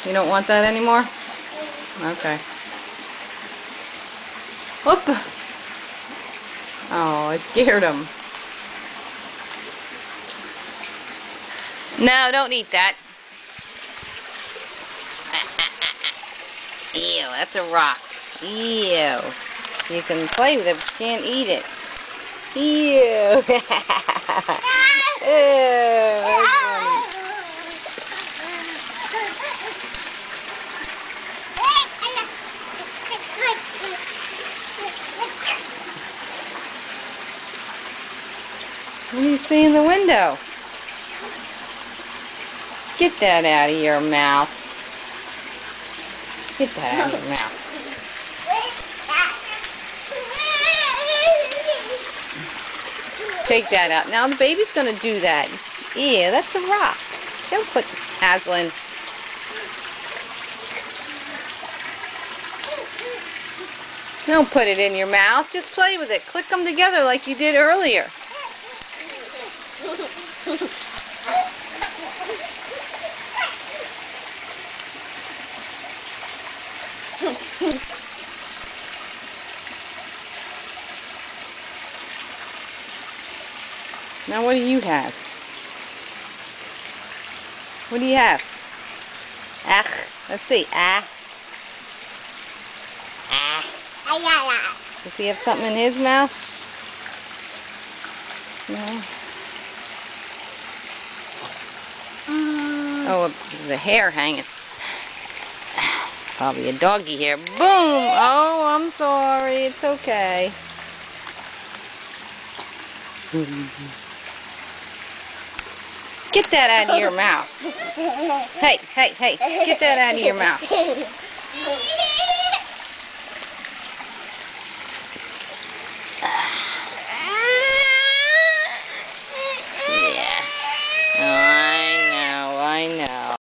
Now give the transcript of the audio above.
You don't want that anymore? Okay. Whoop! Oh, I scared him. No, don't eat that. Ew, that's a rock. Ew. You can play with it, but you can't eat it. Ew. Ew, that's funny. What do you see in the window? Get that out of your mouth. Get that out of your mouth. Take that out. Now the baby's going to do that. Yeah, that's a rock. Don't put Aslan. Don't put it in your mouth. Just play with it. Click them together like you did earlier. Now what do you have? What do you have? Ah, let's see. Ah. Ah. Does he have something in his mouth? No. Oh, the hair hanging. Probably a doggy hair. Boom! Oh, I'm sorry. It's okay. Get that out of your mouth. Hey, hey, hey. Get that out of your mouth.